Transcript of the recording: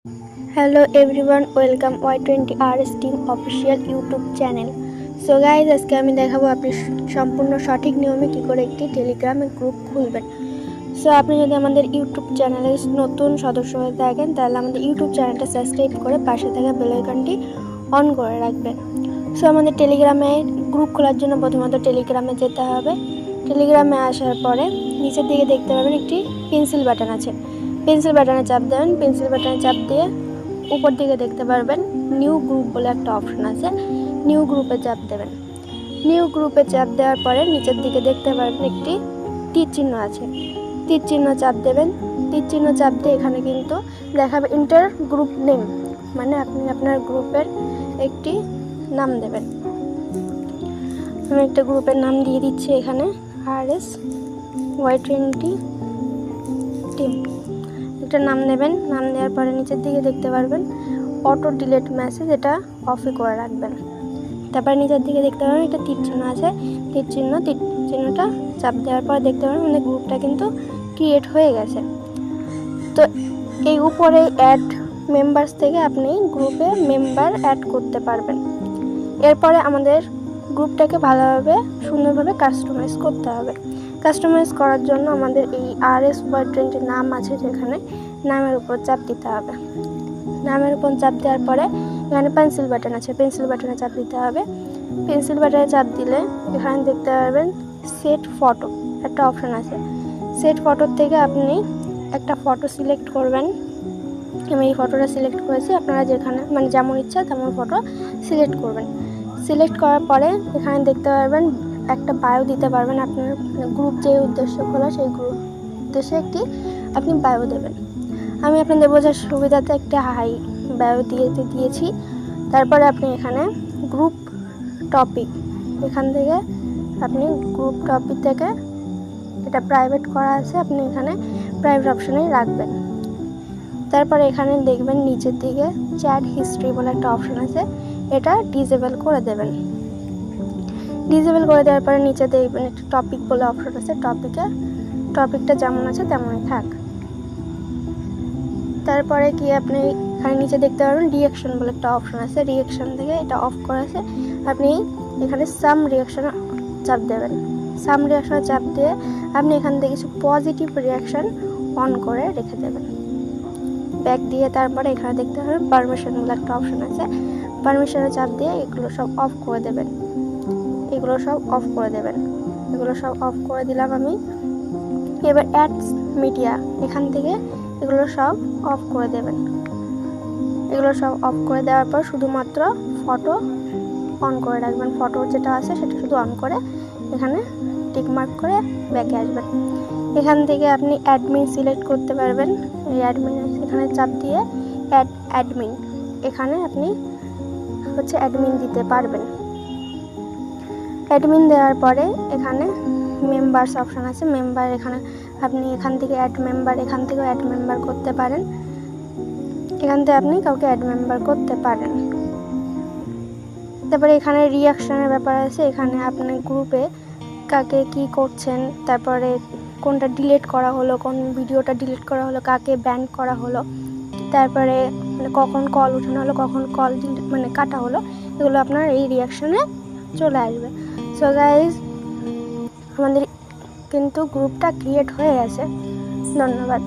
Hello everyone, welcome Y20RS Team Official YouTube channel. So guys, আজকে আমি দেখাবো আপনি সম্পূর্ণ সঠিক নিয়মে কী করে একটি টেলিগ্রামে গ্রুপ খুলবেন। সো আপনি যদি আমাদের ইউটিউব চ্যানেলে নতুন সদস্য হয়ে থাকেন তাহলে আমাদের ইউটিউব চ্যানেলটা সাবস্ক্রাইব করে পাশে থাকা বেল আইকনটি অন করে রাখবেন। সো আমাদের টেলিগ্রামে গ্রুপ খোলার জন্য প্রথমত টেলিগ্রামে যেতে হবে। টেলিগ্রামে আসার পরে নিচের দিকে দেখতে পাবেন একটি পেন্সিল বাটন আছে। পেন্সিল বাটনে চাপ দেবেন। পেন্সিল বাটনে চাপ দিয়ে উপর দিকে দেখতে পারবেন নিউ গ্রুপ বলে একটা অপশন আছে। নিউ গ্রুপে চাপ দেবেন। নিউ গ্রুপে চাপ দেওয়ার পরে নিচের দিকে দেখতে পারবেন একটি তীর চিহ্ন আছে। তীর চিহ্ন চাপ দেবেন। তীর চিহ্ন চাপ দিয়ে এখানে কিন্তু দেখাবে ইন্টার গ্রুপ নেম, মানে আপনি আপনার গ্রুপের একটি নাম দেবেন। আমি একটা গ্রুপের নাম দিয়ে দিচ্ছি এখানে, RS Y20 টিম। একটা নাম দেবেন। নাম দেওয়ার পরে নিচের দিকে দেখতে পারবেন অটো ডিলিট মেসেজ, এটা অফই করে রাখবেন। তারপরে নিচের দিকে দেখতে পারবেন একটা তীর চিহ্ন আছে। তীর চিহ্নটা চাপ দেওয়ার পর দেখতে পারবেন আমাদের গ্রুপটা কিন্তু ক্রিয়েট হয়ে গেছে। তো এই উপরে অ্যাড মেম্বার্স থেকে আপনি গ্রুপে মেম্বার অ্যাড করতে পারবেন। এরপরে আমাদের গ্রুপটাকে ভালোভাবে সুন্দরভাবে কাস্টমাইজ করতে হবে। কাস্টমাইজ করার জন্য আমাদের এই RS Y20 নাম আছে, যেখানে নামের উপর চাপ দিতে হবে। নামের উপর চাপ দেওয়ার পরে এখানে পেন্সিল বাটন আছে। পেন্সিল বাটনে চাপ দিতে হবে। পেন্সিল বাটনে চাপ দিলে এখানে দেখতে পারবেন সেট ফটো একটা অপশান আছে। সেট ফটোর থেকে আপনি একটা ফটো সিলেক্ট করবেন। আমি এই ফটোটা সিলেক্ট করেছি। আপনারা যেখানে মানে যেমন ইচ্ছা তেমন ফটো সিলেক্ট করবেন। সিলেক্ট করার পরে এখানে দেখতে পারবেন একটা বায়ো দিতে পারবেন। আপনার গ্রুপ যে উদ্দেশ্য খোলা সেই গ্রুপ উদ্দেশ্যে একটি আপনি বায়ো দেবেন। আমি আপনাদের বোঝার সুবিধাতে একটা হাই বায়ো দিয়েছি। তারপরে আপনি এখানে গ্রুপ টপিক, এখান থেকে আপনি গ্রুপ টপিক থেকে এটা প্রাইভেট করা আছে, আপনি এখানে প্রাইভেট অপশানেই রাখবেন। তারপরে এখানে দেখবেন নিচের দিকে চ্যাট হিস্ট্রি বলে একটা অপশান আছে, এটা ডিসেবল করে দেবেন। ডিসেবল করে দেওয়ার পরে নিচে দেখবেন একটা টপিক বলে অপশন আছে। টপিকটা যেমন আছে তেমনই থাক। তারপরে কি আপনি এখানে নিচে দেখতে পারবেন রিঅ্যাকশন বলে একটা অপশন আছে। রিঅ্যাকশন থেকে এটা অফ করা আছে। আপনি এখানে সাম রিঅ্যাকশন চাপ দেবেন। সাম রিঅ্যাকশনে চাপ দিয়ে আপনি এখান থেকে কিছু পজিটিভ রিঅ্যাকশন অন করে রেখে দেবেন। ব্যাক দিয়ে তারপরে এখানে দেখতে পারবেন পারমিশন বলে একটা অপশন আছে। পারমিশনে চাপ দিয়ে এগুলো সব অফ করে দেবেন। এগুলো সব অফ করে দিলাম আমি। এবার অ্যাডস মিডিয়া, এখান থেকে এগুলো সব অফ করে দেবেন। এগুলো সব অফ করে দেওয়ার পর শুধুমাত্র ফটো অন করে রাখবেন। ফটো যেটা আছে সেটা শুধু অন করে এখানে টিকমার্ক করে ব্যাকে আসবেন। এখান থেকে আপনি অ্যাডমিন সিলেক্ট করতে পারবেন। এই অ্যাডমিন এখানে চাপ দিয়ে অ্যাডমিন, এখানে আপনি অ্যাডমিন দিতে পারবেন। অ্যাডমিন দেওয়ার পরে এখানে মেম্বার্স অপশান আছে। মেম্বার, এখানে আপনি এখান থেকে অ্যাড মেম্বার, এখান থেকেও অ্যাড মেম্বার করতে পারেন। এখান থেকে আপনি কাউকে অ্যাড মেম্বার করতে পারেন। তারপরে এখানে রিঅ্যাকশনের ব্যাপার আছে। এখানে আপনি গ্রুপে কাকে কি করছেন, তারপরে কোনটা ডিলিট করা হলো, কোন ভিডিওটা ডিলিট করা হলো, কাকে ব্যান করা হলো, তারপরে কখন কল উঠানো হলো, কখন কল কাটা হলো, এগুলো আপনার এই রিঅ্যাকশনে চলে আসবে। সো গাইজ, আমাদের কিন্তু গ্রুপটা ক্রিয়েট হয়ে গেছে। ধন্যবাদ।